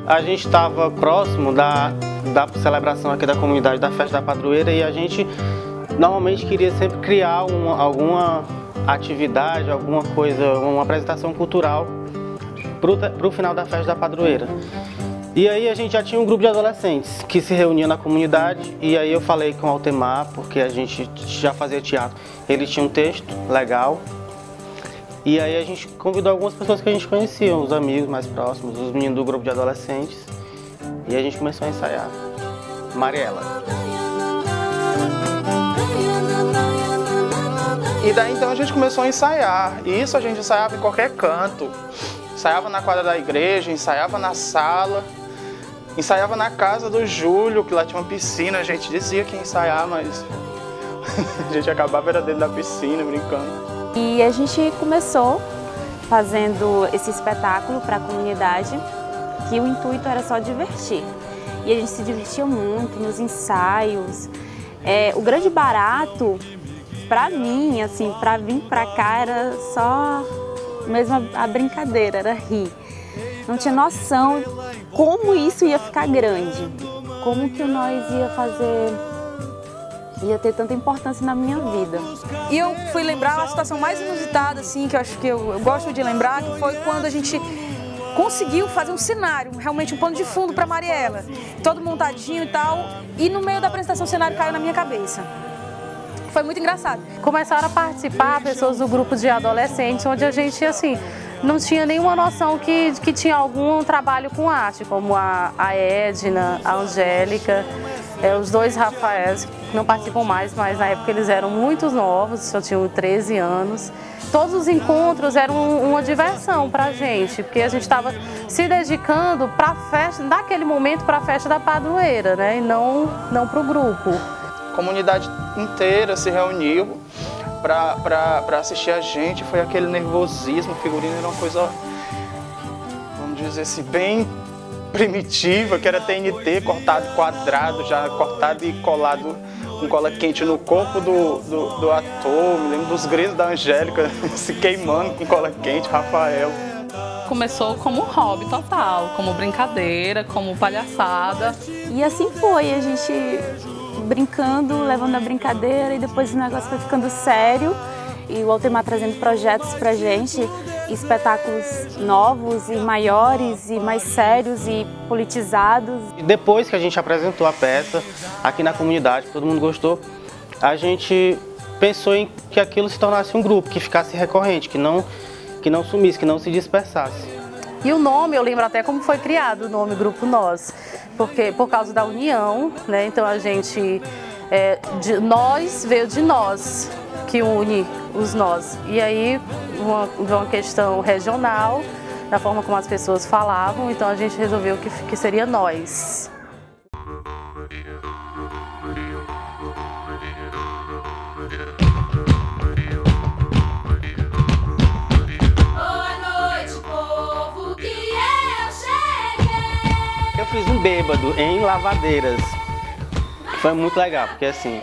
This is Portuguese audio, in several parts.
A gente estava próximo da celebração aqui da comunidade da Festa da Padroeira e a gente normalmente queria sempre criar alguma atividade, alguma coisa, uma apresentação cultural para o final da Festa da Padroeira. E aí a gente já tinha um grupo de adolescentes que se reunia na comunidade e aí eu falei com o Altemar, porque a gente já fazia teatro, ele tinha um texto legal. E aí a gente convidou algumas pessoas que a gente conhecia, os amigos mais próximos, os meninos do grupo de adolescentes. E a gente começou a ensaiar. Mariela. E daí então a gente começou a ensaiar. E isso a gente ensaiava em qualquer canto. Ensaiava na quadra da igreja, ensaiava na sala, ensaiava na casa do Júlio, que lá tinha uma piscina. A gente dizia que ia ensaiar, mas a gente acabava era dentro da piscina, brincando. E a gente começou fazendo esse espetáculo para a comunidade, que o intuito era só divertir. E a gente se divertia muito nos ensaios. O grande barato, para mim, assim, para vir para cá, era só mesmo a brincadeira, era rir. Não tinha noção como isso ia ficar grande, como que nós ia ter tanta importância na minha vida. E eu fui lembrar a situação mais inusitada, assim, que eu acho que eu gosto de lembrar, que foi quando a gente conseguiu fazer um cenário, realmente um pano de fundo para Mariela. Todo montadinho e tal, e no meio da apresentação o cenário caiu na minha cabeça. Foi muito engraçado. Começaram a participar pessoas do grupo de adolescentes, onde a gente, assim, não tinha nenhuma noção que tinha algum trabalho com arte, como a Edna, a Angélica, os dois Rafaéis, que não participam mais, mas na época eles eram muito novos, só tinham 13 anos. Todos os encontros eram uma diversão pra gente, porque a gente estava se dedicando para a festa, naquele momento, para a festa da padroeira, né? E não para o grupo. A comunidade inteira se reuniu para assistir a gente, foi aquele nervosismo, o figurino era uma coisa, vamos dizer assim, bem primitiva, que era TNT, cortado quadrado, já cortado e colado com cola quente no corpo do ator. Me lembro dos gritos da Angélica se queimando com cola quente, Rafael. Começou como hobby total, como brincadeira, como palhaçada. E assim foi, a gente brincando, levando a brincadeira e depois o negócio foi ficando sério. E o Altemar trazendo projetos pra gente, espetáculos novos e maiores e mais sérios e politizados. E depois que a gente apresentou a peça aqui na comunidade, todo mundo gostou, a gente pensou em que aquilo se tornasse um grupo, que ficasse recorrente, que não sumisse, que não se dispersasse. E o nome, eu lembro até como foi criado o nome Grupo Nós, porque por causa da união, né? Então a gente, nós veio de nós, que une os nós. E aí, uma questão regional, da forma como as pessoas falavam, então a gente resolveu que seria nós. Eu fiz um bêbado em Lavadeiras. Foi muito legal, porque assim,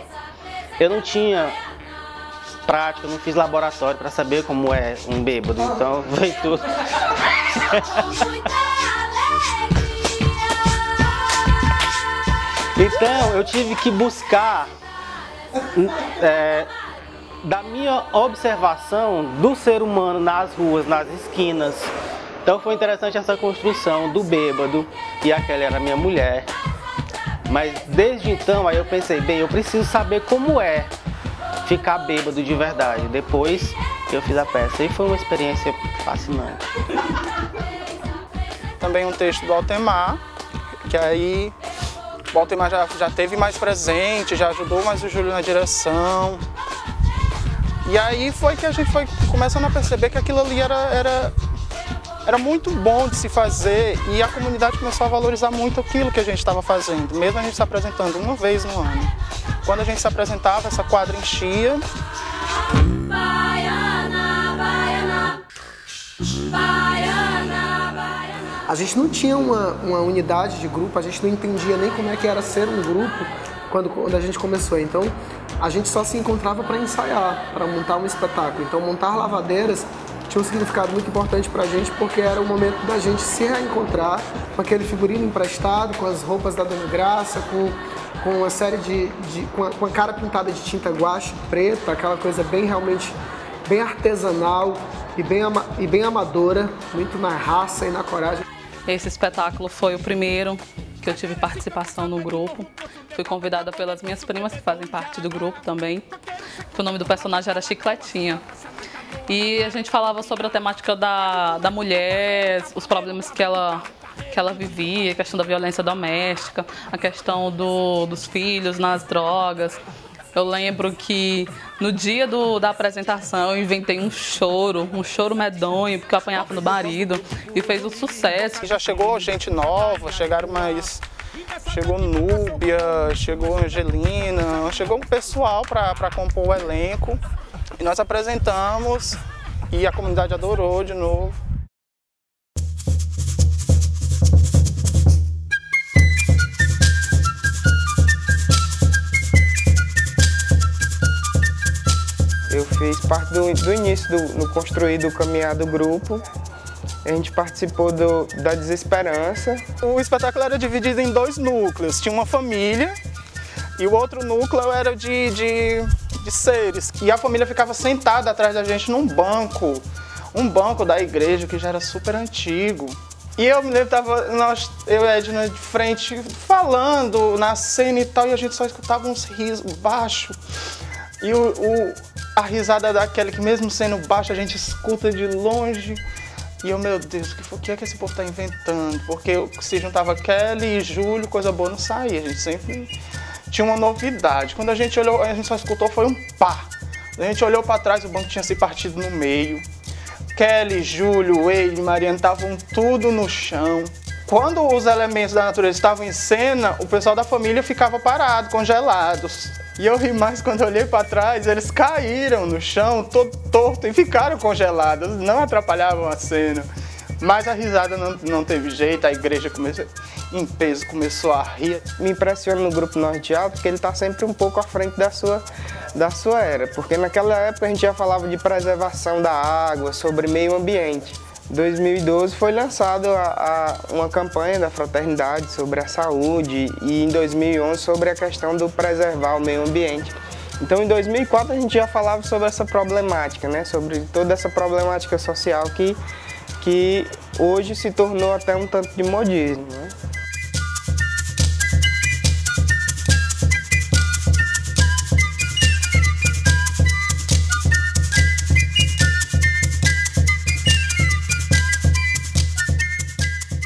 eu não tinha prática, eu não fiz laboratório para saber como é um bêbado, então veio tudo. Então eu tive que buscar da minha observação do ser humano nas ruas, nas esquinas. Então foi interessante essa construção do bêbado, e aquela era minha mulher. Mas desde então aí eu pensei, bem, eu preciso saber como é ficar bêbado de verdade. Depois que eu fiz a peça, e foi uma experiência fascinante. Também um texto do Altemar, que aí o Altemar já teve mais presente, já ajudou mais o Júlio na direção. E aí foi que a gente foi começando a perceber que aquilo ali era muito bom de se fazer e a comunidade começou a valorizar muito aquilo que a gente estava fazendo, mesmo a gente se apresentando uma vez no ano. Quando a gente se apresentava, essa quadra enchia. A gente não tinha uma unidade de grupo, a gente não entendia nem como é que era ser um grupo quando a gente começou. Então, a gente só se encontrava para ensaiar, para montar um espetáculo. Então, montar lavadeiras tinha um significado muito importante para a gente, porque era o momento da gente se reencontrar com aquele figurino emprestado, com as roupas da Dona Graça, com uma série com a cara pintada de tinta guache preta, aquela coisa realmente bem artesanal e bem amadora, muito na raça e na coragem. Esse espetáculo foi o primeiro que eu tive participação no grupo. Fui convidada pelas minhas primas, que fazem parte do grupo também. O nome do personagem era Chicletinha. E a gente falava sobre a temática da mulher, os problemas que ela vivia, a questão da violência doméstica, a questão dos filhos nas drogas. Eu lembro que no dia da apresentação eu inventei um choro medonho, porque eu apanhava no marido e fez um sucesso. Já chegou gente nova, chegou Núbia, chegou Angelina, chegou um pessoal para compor o elenco. E nós apresentamos e a comunidade adorou de novo. Eu fiz parte do início no construir do caminhar do grupo. A gente participou da Desesperança. O espetáculo era dividido em 2 núcleos. Tinha uma família e o outro núcleo era de seres. E a família ficava sentada atrás da gente num banco. Um banco da igreja que já era super antigo. E eu me lembro, eu e a Edna de frente falando na cena e tal, e a gente só escutava uns risos baixos. E a risada daquela que mesmo sendo baixa a gente escuta de longe. E eu, meu Deus, o que é que esse povo tá inventando? Porque se juntava Kelly e Júlio, coisa boa não saía. A gente sempre tinha uma novidade. Quando a gente olhou, a gente só escutou foi um pá. A gente olhou para trás, o banco tinha se partido no meio. Kelly, Júlio, ele, Mariana estavam tudo no chão. Quando os elementos da natureza estavam em cena, o pessoal da família ficava parado, congelados. E eu ri mais quando eu olhei para trás, eles caíram no chão, todo torto, e ficaram congelados, não atrapalhavam a cena. Mas a risada não teve jeito, a igreja em peso começou a rir. Me impressiona no grupo Nordial porque ele está sempre um pouco à frente da sua era, porque naquela época a gente já falava de preservação da água, sobre meio ambiente. Em 2012 foi lançada uma campanha da Fraternidade sobre a saúde e em 2011 sobre a questão do preservar o meio ambiente. Então em 2004 a gente já falava sobre essa problemática, né? Sobre toda essa problemática social que hoje se tornou até um tanto de modismo, né?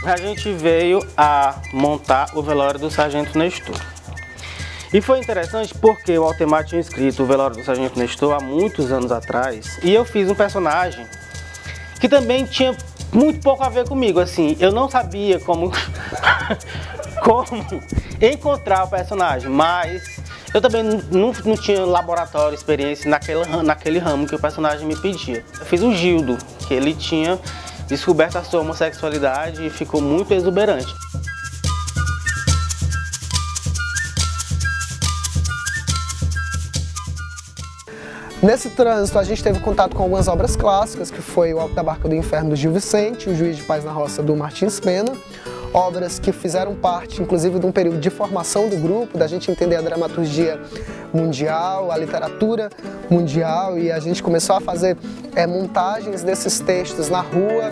A gente veio a montar o velório do Sargento Nestor. E foi interessante porque o Altemar tinha escrito o velório do Sargento Nestor há muitos anos atrás. E eu fiz um personagem que também tinha muito pouco a ver comigo. Assim, eu não sabia como encontrar o personagem, mas eu também não tinha laboratório, experiência naquele ramo que o personagem me pedia. Eu fiz o Gildo, que ele tinha descoberto a sua homossexualidade e ficou muito exuberante. Nesse trânsito a gente teve contato com algumas obras clássicas, que foi o Alto da Barca do Inferno do Gil Vicente, o Juiz de Paz na Roça do Martins Pena, obras que fizeram parte, inclusive, de um período de formação do grupo, da gente entender a dramaturgia mundial, a literatura mundial, e a gente começou a fazer montagens desses textos na rua.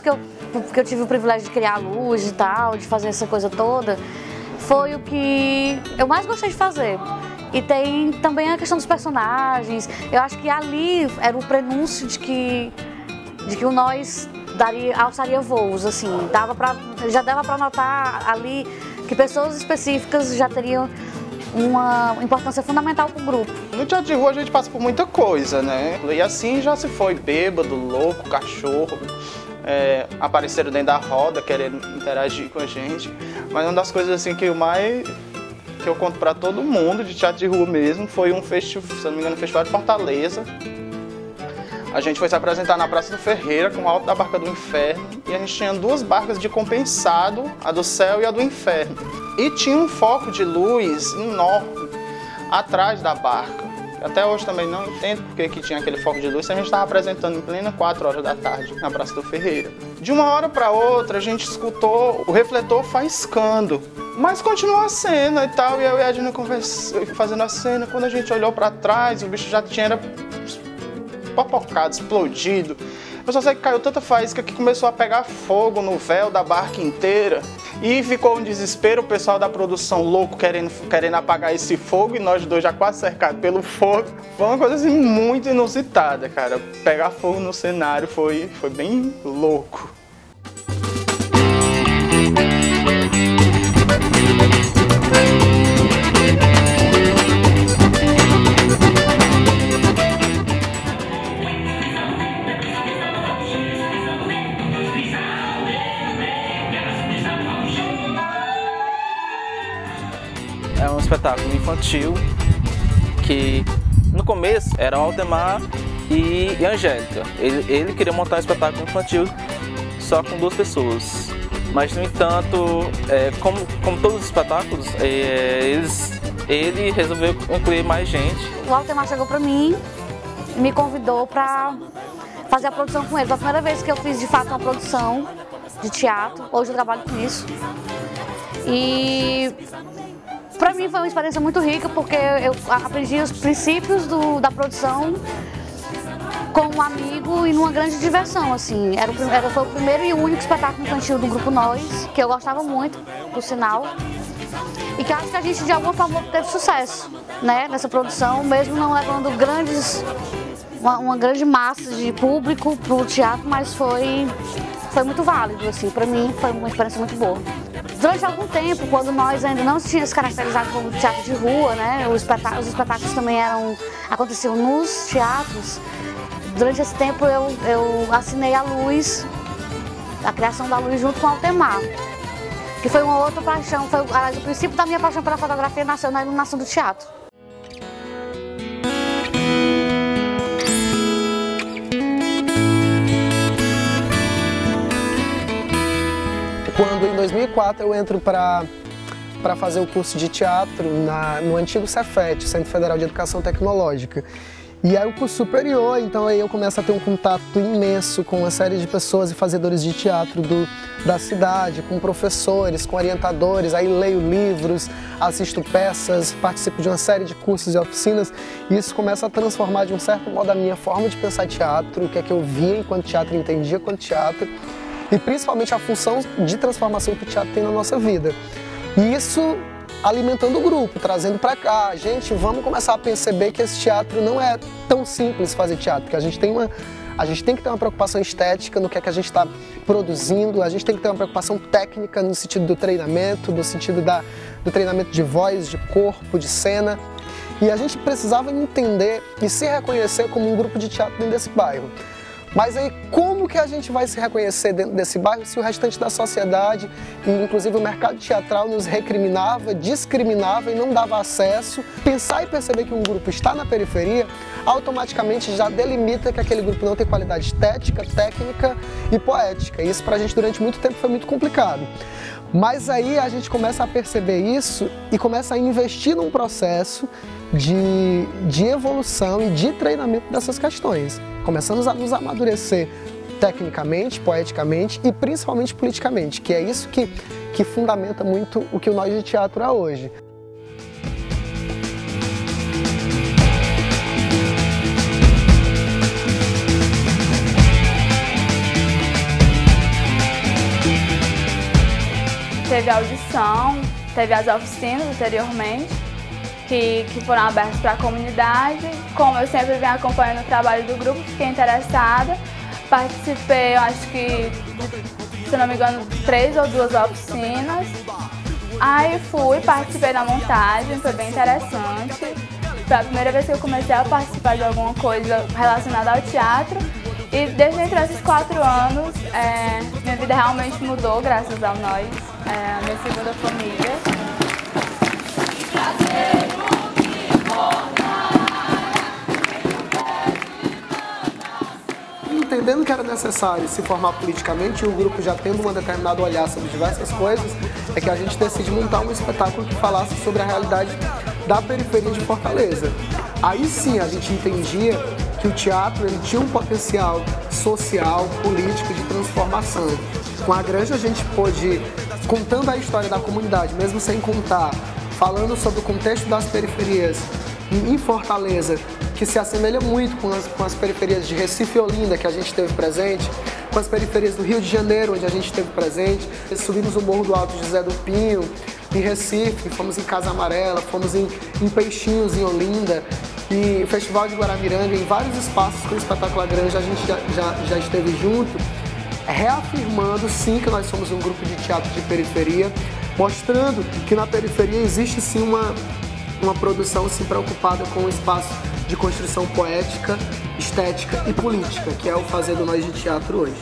depois que eu tive o privilégio de criar a luz e tal, de fazer essa coisa toda, foi o que eu mais gostei de fazer. E tem também a questão dos personagens. Eu acho que ali era o prenúncio de que o Nós alçaria voos, assim. Já dava para notar ali que pessoas específicas já teriam uma importância fundamental para o grupo. No teatro de rua a gente passa por muita coisa, né? E assim já se foi bêbado, louco, cachorro, apareceram dentro da roda querendo interagir com a gente. Mas uma das coisas assim que eu conto para todo mundo de teatro de rua mesmo foi um festival, se não me engano, um festival de Fortaleza. A gente foi se apresentar na Praça do Ferreira com o Alto da Barca do Inferno e a gente tinha 2 barcas de compensado, a do céu e a do inferno. E tinha um foco de luz enorme atrás da barca. Até hoje também não entendo porque que tinha aquele foco de luz se a gente estava apresentando em plena 4 horas da tarde na Praça do Ferreira. De uma hora para outra a gente escutou o refletor faiscando, mas continuou a cena e tal, e eu e a Edna fazendo a cena. Quando a gente olhou para trás, o bicho já tinha popocado, explodido. Eu só sei que caiu tanta faísca que começou a pegar fogo no véu da barca inteira. E ficou um desespero, o pessoal da produção louco querendo apagar esse fogo e nós dois já quase cercados pelo fogo. Foi uma coisa assim muito inusitada, cara. Pegar fogo no cenário foi bem louco. É um espetáculo infantil que no começo era o Aldemar e Angélica. Ele queria montar um espetáculo infantil só com 2 pessoas. Mas, no entanto, como todos os espetáculos, ele resolveu incluir mais gente. O Aldemar chegou para mim e me convidou para fazer a produção com ele. Foi a primeira vez que eu fiz, de fato, uma produção de teatro. Hoje eu trabalho com isso. E para mim foi uma experiência muito rica, porque eu aprendi os princípios da produção com um amigo e numa grande diversão, assim. Foi o primeiro e único espetáculo infantil do Grupo Nós, que eu gostava muito, por sinal. E que acho que a gente, de alguma forma, teve sucesso, né, nessa produção, mesmo não levando uma grande massa de público para o teatro, mas foi muito válido, assim. Para mim foi uma experiência muito boa. Durante algum tempo, quando nós ainda não tínhamos caracterizado como teatro de rua, né, os espetáculos também aconteciam nos teatros. Durante esse tempo eu assinei a Luz, a criação da Luz junto com o Aldemar, que foi uma outra paixão, aliás, o princípio da minha paixão pela fotografia nasceu na iluminação do teatro. Quando em 2004 eu entro para fazer o curso de teatro no antigo Cefet, Centro Federal de Educação Tecnológica. E é o curso superior, então aí eu começo a ter um contato imenso com uma série de pessoas e fazedores de teatro da cidade, com professores, com orientadores, aí leio livros, assisto peças, participo de uma série de cursos e oficinas, e isso começa a transformar de um certo modo a minha forma de pensar teatro, o que é que eu via enquanto teatro, entendia enquanto teatro, e principalmente a função de transformação que o teatro tem na nossa vida. E isso alimentando o grupo, trazendo para cá, gente, vamos começar a perceber que esse teatro não é tão simples fazer teatro, que a gente tem que ter uma preocupação estética no que é que a gente está produzindo, a gente tem que ter uma preocupação técnica no sentido do treinamento, no sentido do treinamento de voz, de corpo, de cena, e a gente precisava entender e se reconhecer como um grupo de teatro dentro desse bairro. Mas aí, como que a gente vai se reconhecer dentro desse bairro se o restante da sociedade, e inclusive o mercado teatral, nos recriminava, discriminava e não dava acesso? Pensar e perceber que um grupo está na periferia, automaticamente já delimita que aquele grupo não tem qualidade estética, técnica e poética. E isso pra gente durante muito tempo foi muito complicado. Mas aí a gente começa a perceber isso e começa a investir num processo de evolução e de treinamento dessas questões. Começamos a nos amadurecer tecnicamente, poeticamente e principalmente politicamente, que é isso que fundamenta muito o que o Nós de Teatro é hoje. teve a audição, teve as oficinas anteriormente, que foram abertas para a comunidade. Como eu sempre venho acompanhando o trabalho do grupo, fiquei interessada. Participei, eu acho que, se não me engano, 3 ou 2 oficinas. Aí participei da montagem, foi bem interessante. Foi a primeira vez que eu comecei a participar de alguma coisa relacionada ao teatro. E desde entre esses 4 anos, minha vida realmente mudou, graças a nós, a minha segunda família. Entendendo que era necessário se formar politicamente e o grupo já tendo um determinado olhar sobre diversas coisas, é que a gente decide montar um espetáculo que falasse sobre a realidade da periferia de Fortaleza. Aí sim a gente entendia que o teatro ele tinha um potencial social, político de transformação. Com a Granja a gente pôde, contando a história da comunidade, mesmo sem contar, falando sobre o contexto das periferias em Fortaleza, que se assemelha muito com as periferias de Recife e Olinda, que a gente teve presente, com as periferias do Rio de Janeiro, onde a gente teve presente. Subimos o Morro do Alto José do Pinho, em Recife, fomos em Casa Amarela, fomos em Peixinhos, em Olinda, e Festival de Guaramiranga, em vários espaços com o espetáculo A Granja a gente já esteve junto, reafirmando sim que nós somos um grupo de teatro de periferia, mostrando que na periferia existe sim uma produção assim, preocupada com o espaço de construção poética, estética e política, que é o fazer do Nós de Teatro hoje.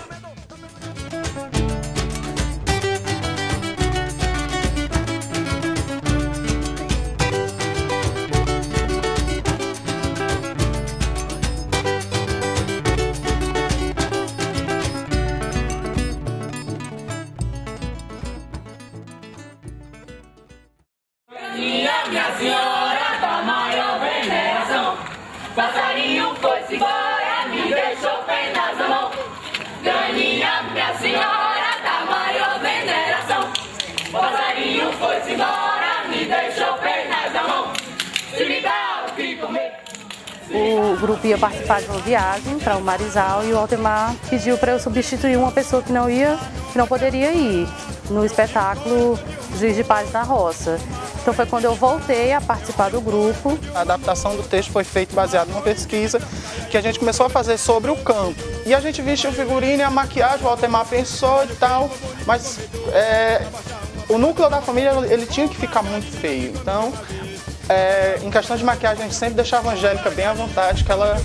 Minha senhora da maior veneração, passarinho foi-se embora, me deixou penas na mão. Graninha, minha senhora da maior veneração, passarinho foi-se embora, me deixou penas na mão. Se me dá o que comer. O grupo ia participar de uma viagem para o Marizal e o Altemar pediu para eu substituir uma pessoa que não poderia ir no espetáculo Juiz de Paz da Roça. Então foi quando eu voltei a participar do grupo. A adaptação do texto foi feita baseada numa pesquisa que a gente começou a fazer sobre o campo. E a gente vestiu o figurino e a maquiagem, o Altemar pensou e tal, mas o núcleo da família ele tinha que ficar muito feio. Então, em questão de maquiagem, a gente sempre deixava a Angélica bem à vontade, que ela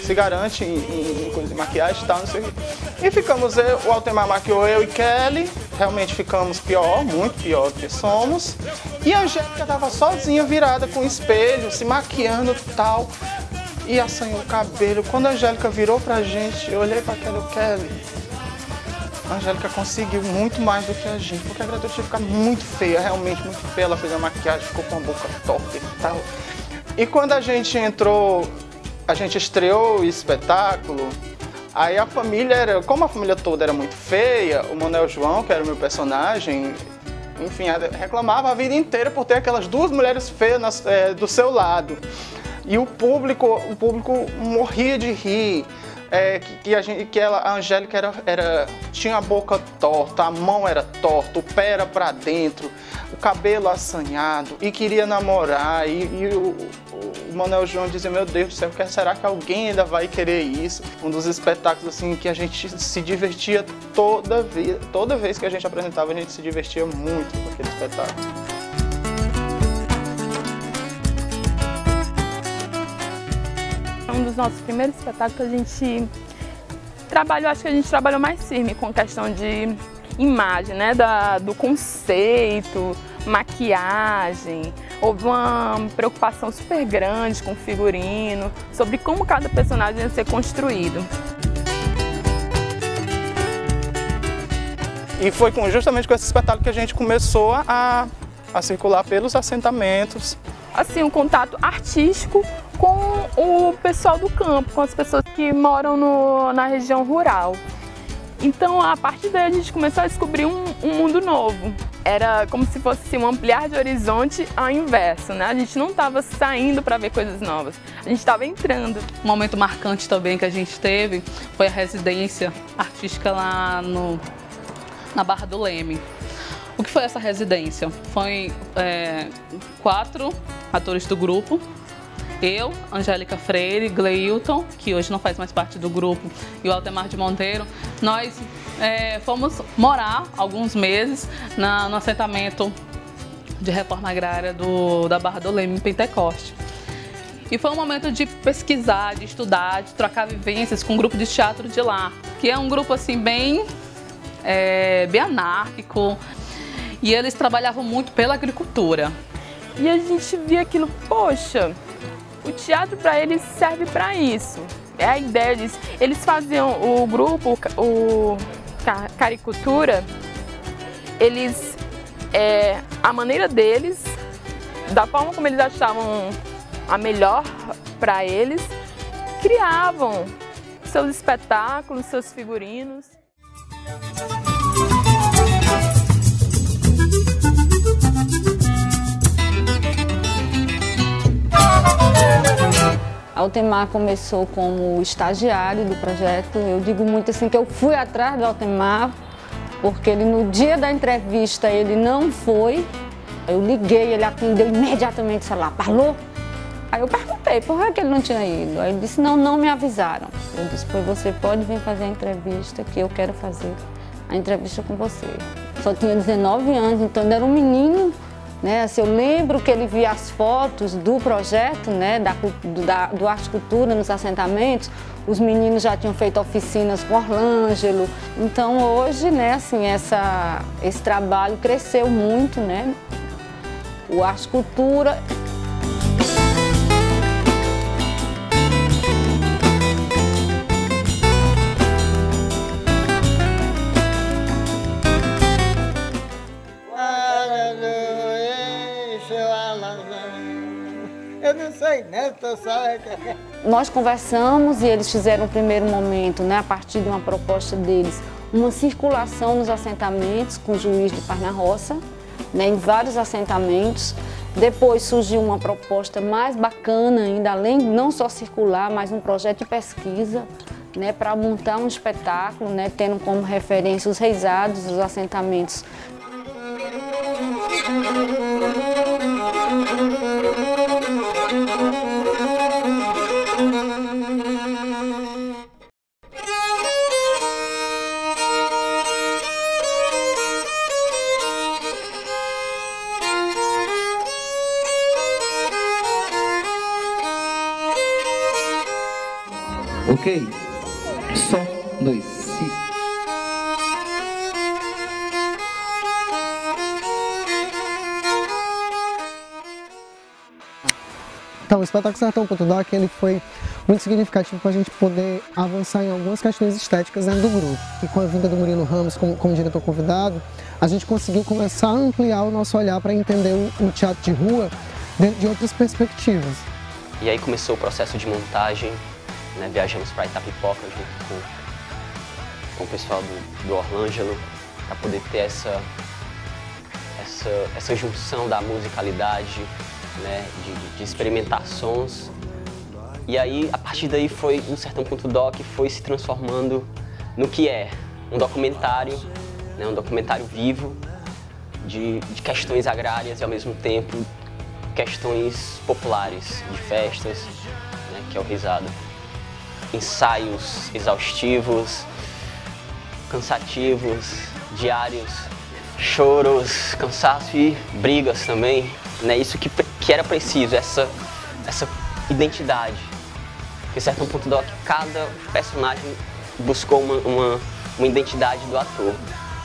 se garante em coisa de maquiagem e tal, não sei o quê. E ficamos, o Altemar maquiou eu e Kelly, realmente ficamos pior, muito pior do que somos. E a Angélica estava sozinha, virada com o espelho, se maquiando e tal, e assanhou o cabelo. Quando a Angélica virou pra gente, eu olhei pra Kelly, a Angélica conseguiu muito mais do que a gente, porque a criatura tinha que ficar muito feia, realmente muito feia. Ela fez a maquiagem, ficou com a boca torta e tal. E quando a gente entrou, a gente estreou o espetáculo, aí a família como a família toda era muito feia, o Manuel João, que era o meu personagem, enfim, reclamava a vida inteira por ter aquelas 2 mulheres feias do seu lado. E o público morria de rir. A Angélica tinha a boca torta, a mão era torta, o pé era pra dentro, o cabelo assanhado e queria namorar. E o Manuel João dizia, meu Deus do céu, será que alguém ainda vai querer isso? Um dos espetáculos assim, que a gente se divertia toda vez que a gente apresentava, a gente se divertia muito com aquele espetáculo. Um dos nossos primeiros espetáculos a gente trabalhou, acho que a gente trabalhou mais firme com questão de imagem, né, do conceito, maquiagem. Houve uma preocupação super grande com o figurino, sobre como cada personagem ia ser construído. E foi justamente com esse espetáculo que a gente começou a circular pelos assentamentos. Assim, um contato artístico com o pessoal do campo, com as pessoas que moram na região rural. Então, a partir daí, a gente começou a descobrir um mundo novo. Era como se fosse um ampliar de horizonte ao inverso, né? A gente não estava saindo para ver coisas novas, a gente estava entrando. Um momento marcante também que a gente teve foi a residência artística lá na Barra do Leme, O que foi essa residência? Foi 4 atores do grupo, eu, Angélica Freire, Gleilton, que hoje não faz mais parte do grupo, e o Altemar de Monteiro. Nós fomos morar alguns meses no assentamento de reforma agrária da Barra do Leme, em Pentecoste. E foi um momento de pesquisar, de estudar, de trocar vivências com um grupo de teatro de lá, que é um grupo assim bem anárquico, e eles trabalhavam muito pela agricultura. E a gente via aquilo, poxa, o teatro para eles serve para isso. É a ideia deles. Eles faziam o grupo, o Caricultura, eles, a maneira deles, da forma como eles achavam a melhor para eles, criavam seus espetáculos, seus figurinos. Altemar começou como estagiário do projeto. Eu digo muito assim que eu fui atrás do Altemar, porque ele no dia da entrevista ele não foi. Eu liguei, ele atendeu imediatamente o celular, falou. Aí eu perguntei por que ele não tinha ido. Aí ele disse, não me avisaram. Eu disse, pois você pode vir fazer a entrevista, que eu quero fazer a entrevista com você. Só tinha 19 anos, então ele era um menino. Né, assim, eu lembro que ele via as fotos do projeto, né, do Arte Cultura nos assentamentos. Os meninos já tinham feito oficinas com Orlângelo. Então hoje, né, assim, esse trabalho cresceu muito, né, o Arte Cultura. Eu não sei, né? Nós conversamos e eles fizeram o primeiro momento, né, a partir de uma proposta deles, uma circulação nos assentamentos com o juiz de Parna-Roça, né, em vários assentamentos. Depois surgiu uma proposta mais bacana ainda, além de não só circular, mas um projeto de pesquisa, né, para montar um espetáculo, né, tendo como referência os reisados, os assentamentos. Ok, Sol, 2, Si. Então, o espetáculo Sertão.doc, ele foi muito significativo para a gente poder avançar em algumas questões estéticas dentro do grupo. E com a vinda do Murilo Ramos como diretor convidado, a gente conseguiu começar a ampliar o nosso olhar para entender o teatro de rua dentro de outras perspectivas. E aí começou o processo de montagem, né? Viajamos para Itapipoca junto com o pessoal do Orlângelo, para poder ter essa junção da musicalidade, né? de experimentar sons. E aí, a partir daí, o Sertão.doc foi se transformando no que é um documentário, né? Um documentário vivo de questões agrárias e, ao mesmo tempo, questões populares, de festas, né? Que é o Risado. Ensaios exaustivos, cansativos, diários, choros, cansaço e brigas também, né? Isso que era preciso, essa identidade. Porque Sertão.doc, cada personagem buscou uma identidade do ator,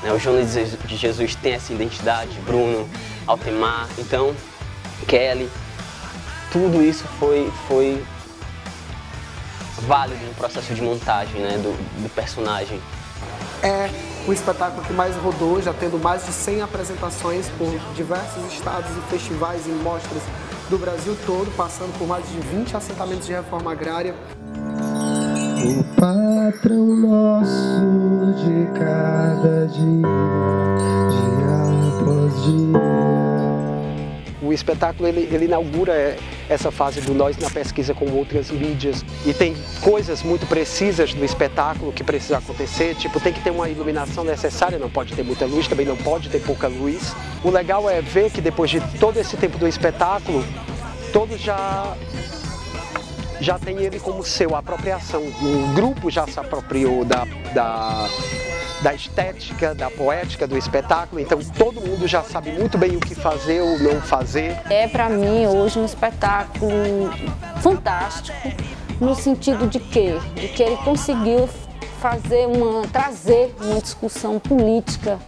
né? O Jonas de Jesus tem essa identidade, Bruno, Altemar, então Kelly, tudo isso foi válido no processo de montagem, né, do personagem. É o espetáculo que mais rodou, já tendo mais de 100 apresentações por diversos estados e festivais e mostras do Brasil todo, passando por mais de 20 assentamentos de reforma agrária. O patrão nosso de cada dia após dia. O espetáculo ele inaugura essa fase do nós na pesquisa com outras mídias. E tem coisas muito precisas do espetáculo que precisa acontecer, tipo, tem que ter uma iluminação necessária, não pode ter muita luz, também não pode ter pouca luz. O legal é ver que depois de todo esse tempo do espetáculo, todos já tem ele como seu, a apropriação. O grupo já se apropriou da estética, da poética do espetáculo, então todo mundo já sabe muito bem o que fazer ou não fazer. É para mim hoje um espetáculo fantástico, no sentido de quê? De que ele conseguiu trazer uma discussão política,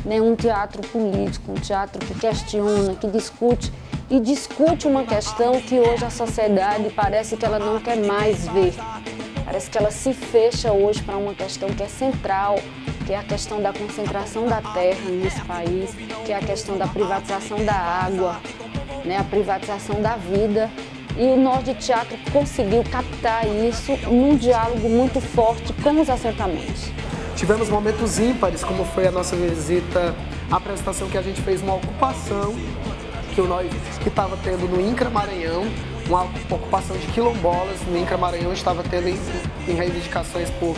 né? Um teatro político, um teatro que questiona, que discute uma questão que hoje a sociedade parece que ela não quer mais ver. Parece que ela se fecha hoje para uma questão que é central, que é a questão da concentração da terra nesse país, que é a questão da privatização da água, né, a privatização da vida. E o Nós de Teatro conseguiu captar isso num diálogo muito forte com os assentamentos. Tivemos momentos ímpares, como foi a nossa visita, a apresentação que a gente fez, uma ocupação que estava tendo no INCRA Maranhão, uma ocupação de quilombolas no INCRA Maranhão, estava tendo em reivindicações por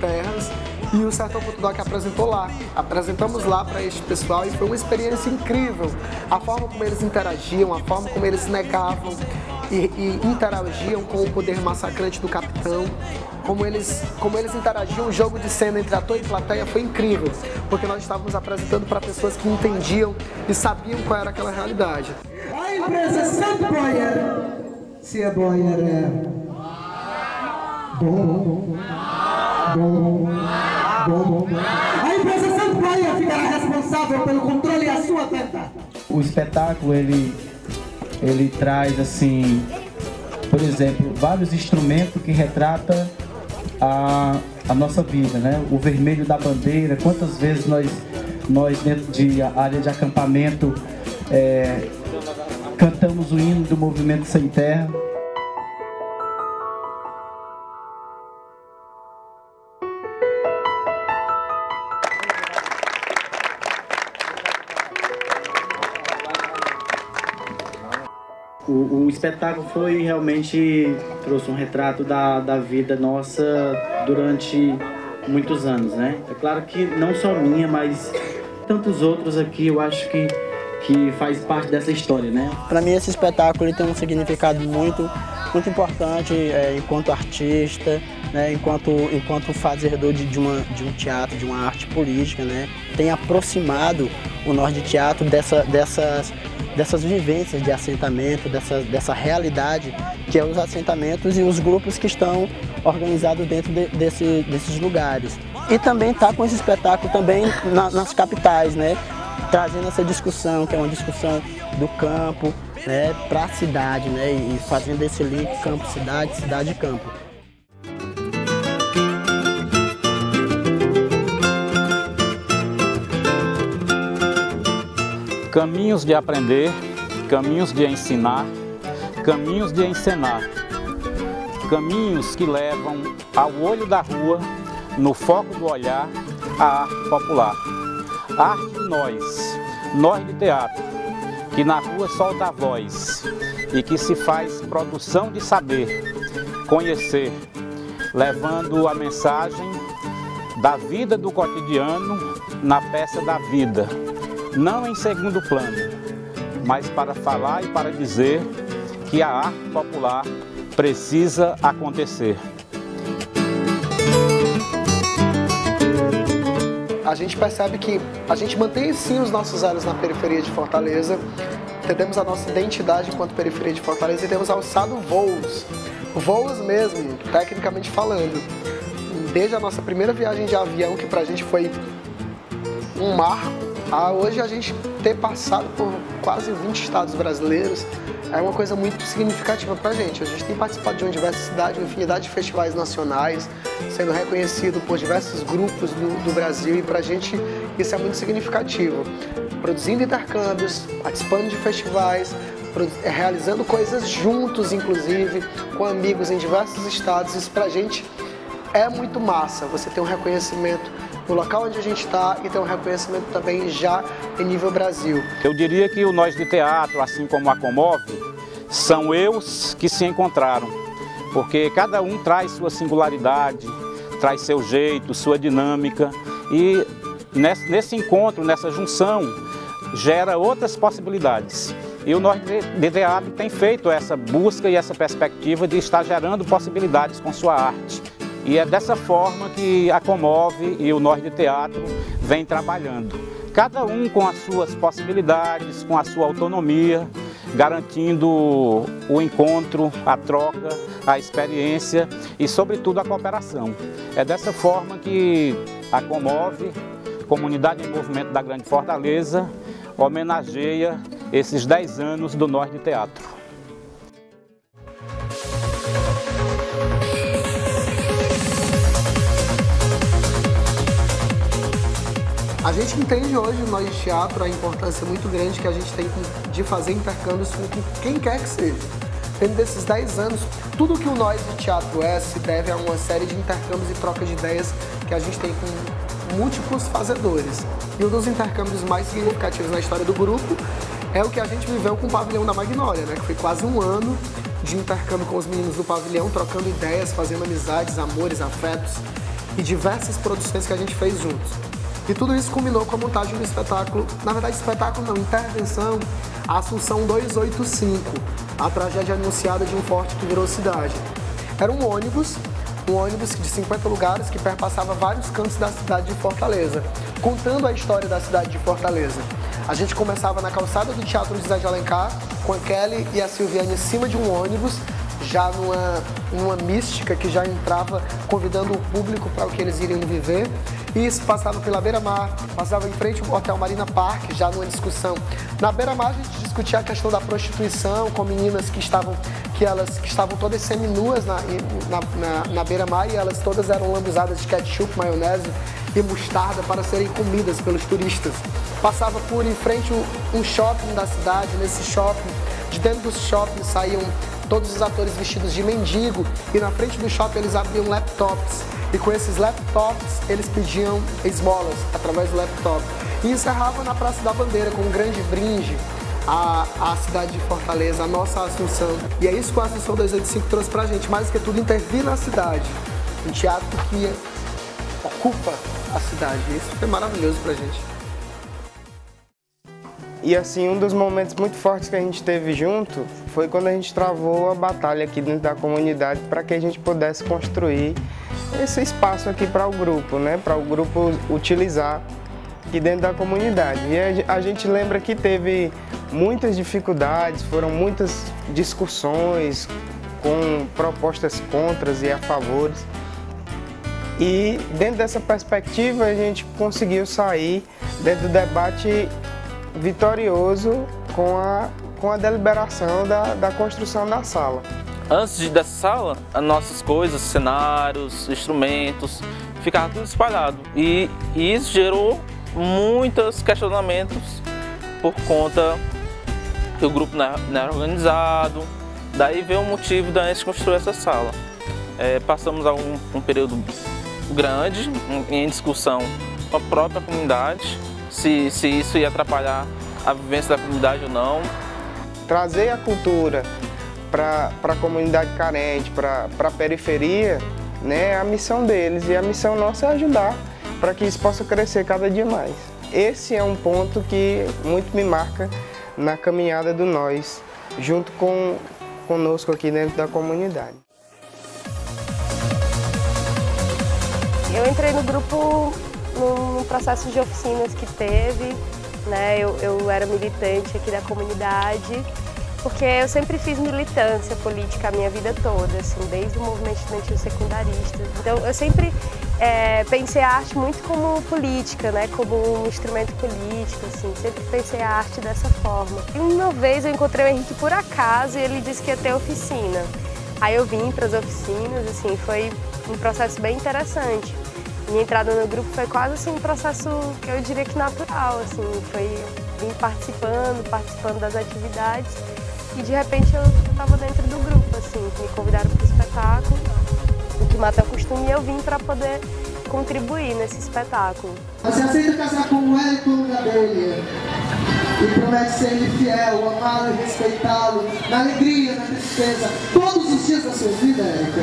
terras, e o Sertão Doc apresentou lá. Apresentamos lá para este pessoal e foi uma experiência incrível. A forma como eles interagiam, a forma como eles negavam e interagiam com o poder massacrante do capitão, como eles interagiam, o jogo de cena entre ator e plateia foi incrível, porque nós estávamos apresentando para pessoas que entendiam e sabiam qual era aquela realidade. A empresa Santo Boyer, se é Boyer é bom. A empresa Santo Boyer ficará responsável pelo controle e a sua venda. O espetáculo, ele traz, assim, por exemplo, vários instrumentos que retratam a nossa vida, né? O vermelho da bandeira, quantas vezes nós dentro de área de acampamento cantamos o hino do Movimento Sem Terra. O espetáculo trouxe um retrato da vida nossa durante muitos anos, né? É claro que não só minha, mas tantos outros aqui, eu acho que faz parte dessa história, né? Para mim esse espetáculo tem um significado muito importante enquanto artista, né? enquanto fazedor de um teatro, de uma arte política, né? Tem aproximado o Nós de Teatro dessas vivências de assentamento, dessa realidade que é os assentamentos e os grupos que estão organizados dentro desses lugares. E também está com esse espetáculo também nas capitais, né? Trazendo essa discussão, que é uma discussão do campo, né, para a cidade, né? E fazendo esse link campo-cidade, cidade-campo. Caminhos de aprender, caminhos de ensinar, caminhos de encenar. Caminhos que levam ao olho da rua, no foco do olhar, a arte popular. A arte de nós de teatro, que na rua solta a voz e que se faz produção de saber, conhecer, levando a mensagem da vida do cotidiano na peça da vida. Não em segundo plano, mas para falar e para dizer que a arte popular precisa acontecer. A gente percebe que a gente mantém sim os nossos olhos na periferia de Fortaleza, entendemos a nossa identidade enquanto periferia de Fortaleza e temos alçado voos mesmo, tecnicamente falando. Desde a nossa primeira viagem de avião, que pra gente foi um marco, a hoje a gente ter passado por quase 20 estados brasileiros é uma coisa muito significativa pra gente. A gente tem participado de uma diversa cidade, uma infinidade de festivais nacionais, sendo reconhecido por diversos grupos do Brasil e pra gente isso é muito significativo. Produzindo intercâmbios, participando de festivais, realizando coisas juntos, inclusive, com amigos em diversos estados, isso pra gente é muito massa. Você tem um reconhecimento no local onde a gente está e tem um reconhecimento também já em nível Brasil. Eu diria que o Nós de Teatro, assim como a Comove, são eus que se encontraram, porque cada um traz sua singularidade, traz seu jeito, sua dinâmica, e nesse encontro, nessa junção, gera outras possibilidades. E o Nós de Teatro tem feito essa busca e essa perspectiva de estar gerando possibilidades com sua arte. E é dessa forma que a Comove e o Nós de Teatro vem trabalhando. Cada um com as suas possibilidades, com a sua autonomia, garantindo o encontro, a troca, a experiência e, sobretudo, a cooperação. É dessa forma que a Comove, Comunidade em Movimento da Grande Fortaleza, homenageia esses 10 anos do Nós de Teatro. A gente entende hoje, Nós de Teatro, a importância muito grande que a gente tem de fazer intercâmbios com quem quer que seja. Dentro desses 10 anos, tudo que o Nós de Teatro se deve a uma série de intercâmbios e troca de ideias que a gente tem com múltiplos fazedores. E um dos intercâmbios mais significativos na história do grupo é o que a gente viveu com o Pavilhão da Magnólia, né? Que foi quase um ano de intercâmbio com os meninos do pavilhão, trocando ideias, fazendo amizades, amores, afetos e diversas produções que a gente fez juntos. E tudo isso culminou com a montagem do espetáculo, na verdade espetáculo não, intervenção, a Assunção 285, a tragédia anunciada de um forte que virou cidade. Era um ônibus de 50 lugares que perpassava vários cantos da cidade de Fortaleza, contando a história da cidade de Fortaleza. A gente começava na calçada do Teatro José de Alencar, com a Kelly e a Silviane em cima de um ônibus, já numa mística que já entrava convidando o público para o que eles iriam viver. E isso passava pela Beira-Mar, passava em frente ao Hotel Marina Park, já numa discussão. Na Beira-Mar a gente discutia a questão da prostituição com meninas que estavam todas seminuas na Beira-Mar, e elas todas eram lambuzadas de ketchup, maionese e mostarda para serem comidas pelos turistas. Passava por em frente um shopping da cidade, nesse shopping, de dentro do shopping saíam todos os atores vestidos de mendigo, e na frente do shopping eles abriam laptops. E com esses laptops, eles pediam esmolas através do laptop. E encerrava na Praça da Bandeira com um grande brinde à cidade de Fortaleza, a nossa Assunção. E é isso que a Assunção 285 trouxe pra gente, mais do que tudo, intervir na cidade. Um teatro que ocupa a cidade. E isso foi maravilhoso pra gente. E assim, um dos momentos muito fortes que a gente teve junto foi quando a gente travou a batalha aqui dentro da comunidade para que a gente pudesse construir esse espaço aqui para o grupo, né? Para o grupo utilizar aqui dentro da comunidade. E a gente lembra que teve muitas dificuldades, foram muitas discussões com propostas contras e a favores. E dentro dessa perspectiva a gente conseguiu sair dentro do debate vitorioso com a deliberação da construção da sala. Antes dessa sala, as nossas coisas, cenários, instrumentos, ficavam tudo espalhado. E isso gerou muitos questionamentos por conta que o grupo não era organizado. Daí veio o motivo da gente construir essa sala. Passamos um período grande em discussão com a própria comunidade, se isso ia atrapalhar a vivência da comunidade ou não. Trazer a cultura para a comunidade carente, para a periferia, né, é a missão deles, e a missão nossa é ajudar para que isso possa crescer cada dia mais. Esse é um ponto que muito me marca na caminhada do Nós, junto conosco aqui dentro da comunidade. Eu entrei no grupo num processo de oficinas que teve, né? Eu era militante aqui da comunidade, porque eu sempre fiz militância política a minha vida toda, assim, desde o movimento estudantil secundarista. Então eu sempre pensei a arte muito como política, né? Como um instrumento político, assim, sempre pensei a arte dessa forma. E uma vez eu encontrei o Henrique por acaso e ele disse que ia ter oficina. Aí eu vim para as oficinas, assim, foi um processo bem interessante. Minha entrada no grupo foi quase assim um processo que eu diria que natural, assim, vim participando das atividades, e de repente eu estava dentro do grupo, assim, me convidaram para o espetáculo, o que mata é o costume, e eu vim para poder contribuir nesse espetáculo. Você aceita casar com o Wellington Gadelha? e promete ser-lhe fiel, amá-lo e respeitá-lo, na alegria, na tristeza, todos os dias da sua vida, Érica.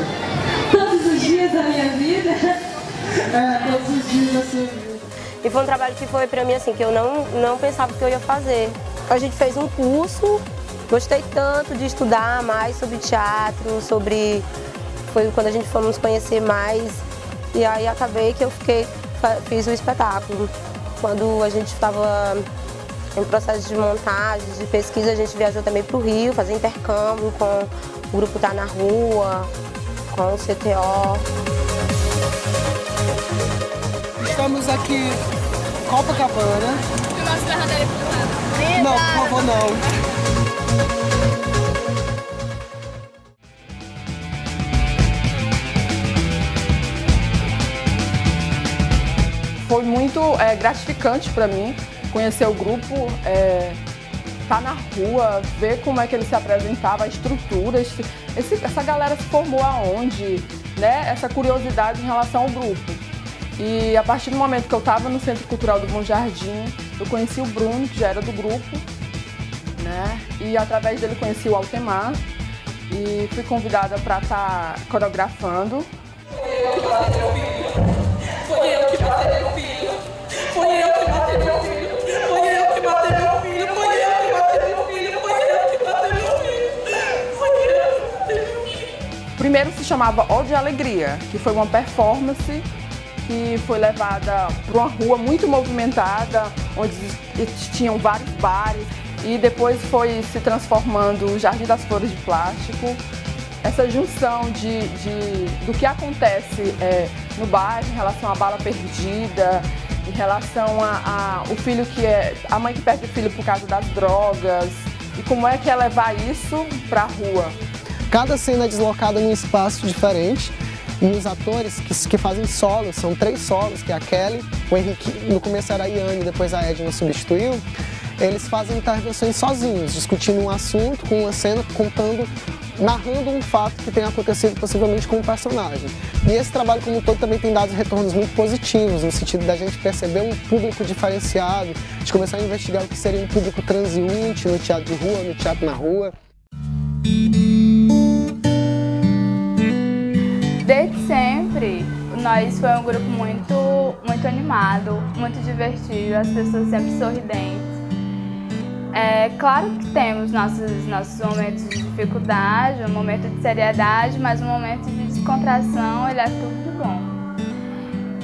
Todos os dias da minha vida? Todos os dias da sua vida. E foi um trabalho que foi pra mim assim, que eu não pensava que eu ia fazer. A gente fez um curso, gostei tanto de estudar mais sobre teatro, foi quando a gente foi nos conhecer mais, e aí acabei que eu fiz o espetáculo. Quando a gente estava em processo de montagem, de pesquisa, a gente viajou também para o Rio, fazer intercâmbio com o grupo Tá na Rua, com o CTO. Estamos aqui em Copacabana. Não, por favor, não. Foi muito gratificante para mim conhecer o grupo, estar na rua, ver como é que ele se apresentava, a estrutura, essa galera se formou aonde, né? Essa curiosidade em relação ao grupo. E a partir do momento que eu estava no Centro Cultural do Bom Jardim, eu conheci o Bruno, que já era do grupo, né? E através dele conheci o Altemar e fui convidada para estar coreografando. Foi eu que matei meu filho, foi eu que matei meu filho, foi eu que matei meu filho, foi eu que matei meu filho, foi eu que matei meu filho, foi eu que matei meu filho. Primeiro se chamava Ode e Alegria, que foi uma performance que foi levada para uma rua muito movimentada, onde tinham vários bares, e depois foi se transformando o Jardim das Flores de Plástico. Essa junção do que acontece no bairro em relação à bala perdida, em relação o filho a mãe que perde o filho por causa das drogas, e como é que é levar isso para a rua. Cada cena é deslocada num espaço diferente e os atores que fazem solos, são 3 solos, que é a Kelly, o Henrique, no começo era a Iane, depois a Edna substituiu. Eles fazem intervenções sozinhos, discutindo um assunto com uma cena, narrando um fato que tenha acontecido possivelmente com o personagem. E esse trabalho como um todo também tem dado retornos muito positivos, no sentido da gente perceber um público diferenciado, de começar a investigar o que seria um público transeunte no teatro de rua, no teatro na rua. Desde sempre, nós foi um grupo muito animado, muito divertido, as pessoas sempre sorridentes. É claro que temos nossos momentos de dificuldade, um momento de seriedade, mas um momento de descontração, ele é tudo de bom.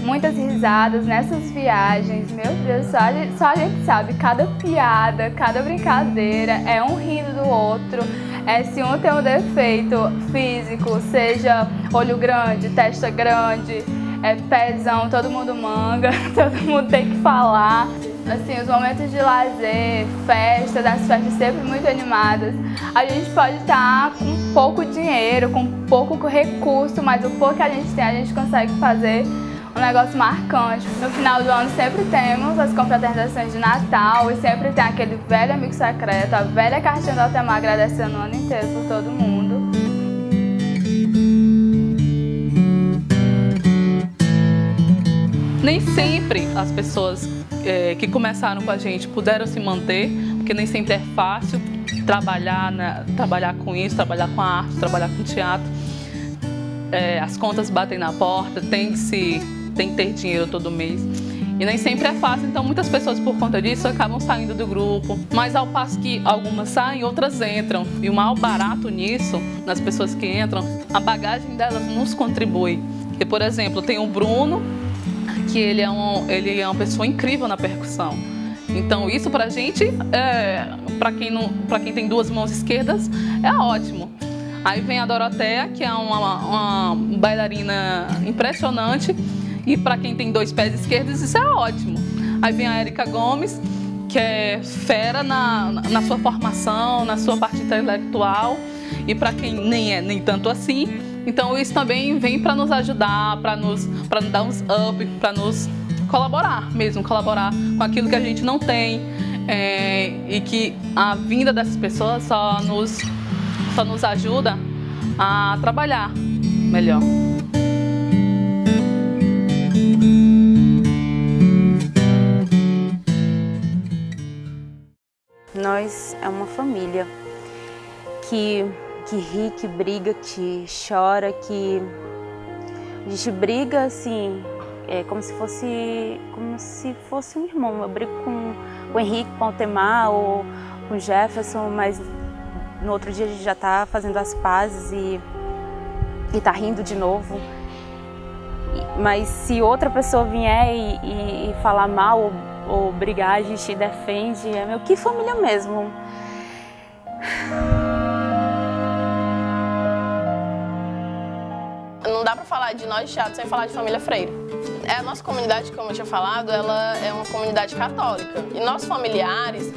Muitas risadas nessas viagens, meu Deus, só a gente sabe, cada piada, cada brincadeira é um rindo do outro. Se um tem um defeito físico, seja olho grande, testa grande, pezão, todo mundo manga, todo mundo tem que falar. Assim, os momentos de lazer, festa, das festas sempre muito animadas. A gente pode estar com pouco dinheiro, com pouco recurso, mas o pouco que a gente tem, a gente consegue fazer um negócio marcante. No final do ano sempre temos as confraternizações de Natal e sempre tem aquele velho amigo secreto, a velha cartinha do Altemar agradecendo o ano inteiro por todo mundo. Nem sempre as pessoas que começaram com a gente puderam se manter, porque nem sempre é fácil trabalhar com isso, trabalhar com a arte, trabalhar com teatro. As contas batem na porta, tem que ter dinheiro todo mês. E nem sempre é fácil, então muitas pessoas por conta disso acabam saindo do grupo. Mas ao passo que algumas saem, outras entram. E o maior barato nisso, nas pessoas que entram, a bagagem delas nos contribui. Porque, por exemplo, tem o Bruno, que ele é uma pessoa incrível na percussão. Então isso pra gente, pra quem tem 2 mãos esquerdas, é ótimo. Aí vem a Doroteia, que é uma bailarina impressionante, e para quem tem 2 pés esquerdos, isso é ótimo. Aí vem a Érica Gomes, que é fera na sua formação, na sua parte intelectual, e para quem nem tanto assim. Então isso também vem para nos ajudar, para nos dar uns up, para nos colaborar com aquilo que a gente não tem, e que a vinda dessas pessoas só nos ajuda a trabalhar melhor. nós é uma família que ri, que briga, que chora, que a gente briga assim, como se fosse um irmão. Eu brigo com o Henrique, com o Altemar ou com o Jefferson, mas no outro dia a gente já está fazendo as pazes e está rindo de novo. Mas se outra pessoa vier e falar mal ou brigar, a gente defende. É meu, que família mesmo. Não dá pra falar de nós teatro sem falar de família Freire. A nossa comunidade, como eu tinha falado, ela é uma comunidade católica. E nossos familiares,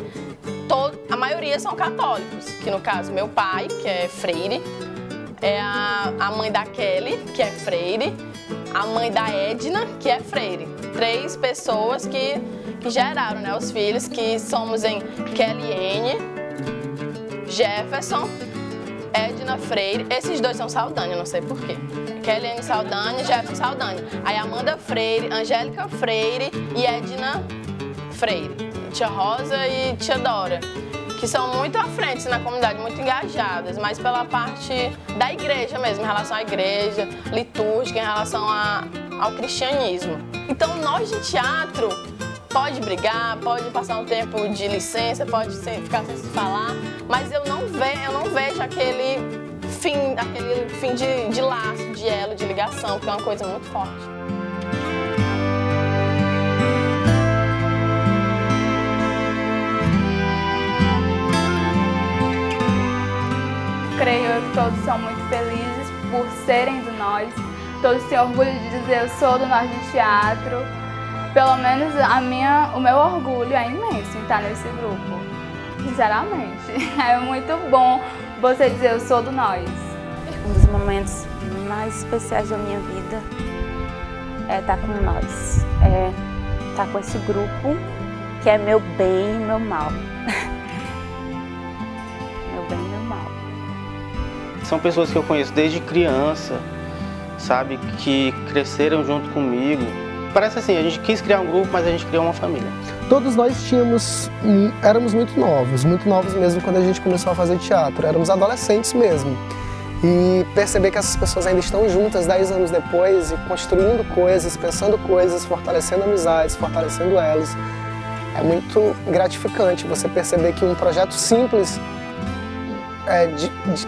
a maioria são católicos. Que no caso, meu pai, que é freire, é a mãe da Kelly, que é freire, a mãe da Edna, que é freire. 3 pessoas que geraram, né, os filhos, que somos em Kelly, Jefferson, Edna Freire. Esses 2 são Saldanha, não sei porquê. Kelly Saldanha, Jefferson Saldanha. Aí Amanda Freire, Angélica Freire e Edna Freire. Tia Rosa e tia Dora, que são muito à frente na comunidade, muito engajadas, mas pela parte da igreja mesmo, em relação à igreja, litúrgica, em relação ao cristianismo. Então nós de teatro pode brigar, pode passar um tempo de licença, pode ficar sem se falar, mas eu não vejo aquele fim de laço, de elo, de ligação, que é uma coisa muito forte. Creio que todos são muito felizes por serem do Nós, todos têm orgulho de dizer eu sou do Nós de Teatro. Pelo menos o meu orgulho é imenso em estar nesse grupo, sinceramente. É muito bom você dizer eu sou do Nós. Um dos momentos mais especiais da minha vida é estar com nós, é estar com esse grupo que é meu bem e meu mal. Meu bem e meu mal. São pessoas que eu conheço desde criança, sabe, que cresceram junto comigo. Parece assim, a gente quis criar um grupo, mas a gente criou uma família. Todos nós éramos muito novos mesmo quando a gente começou a fazer teatro, éramos adolescentes mesmo. E perceber que essas pessoas ainda estão juntas 10 anos depois e construindo coisas, pensando coisas, fortalecendo amizades, fortalecendo elas, é muito gratificante você perceber que um projeto simples,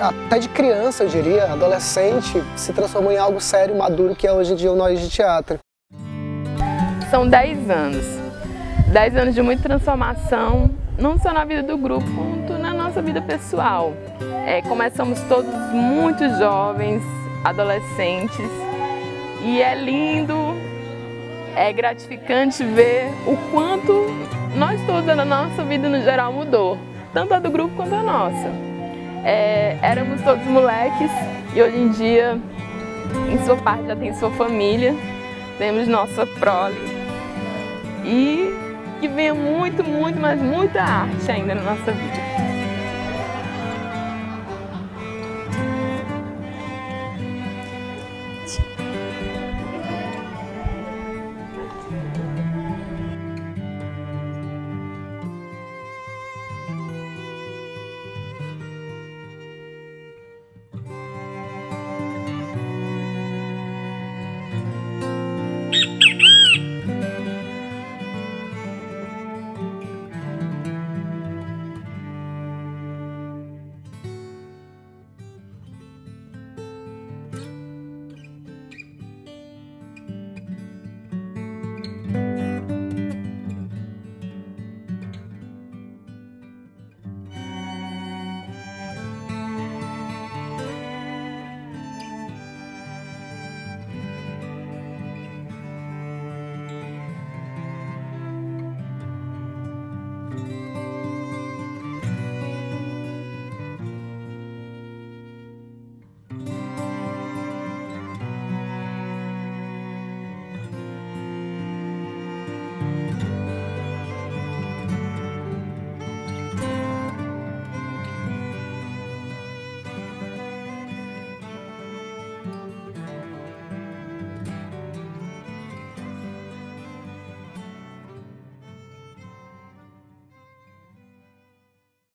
até de criança, eu diria, adolescente, se transformou em algo sério, maduro, que é hoje em dia o Nós de Teatro. São 10 anos. 10 anos de muita transformação, não só na vida do grupo, quanto na nossa vida pessoal. Começamos todos muito jovens, adolescentes, e é lindo, é gratificante ver o quanto nós todos na nossa vida no geral mudou, tanto a do grupo quanto a nossa. Éramos todos moleques e hoje em dia, em sua parte, já tem sua família, temos nossa prole e que venha muito, mas muita arte ainda na nossa vida.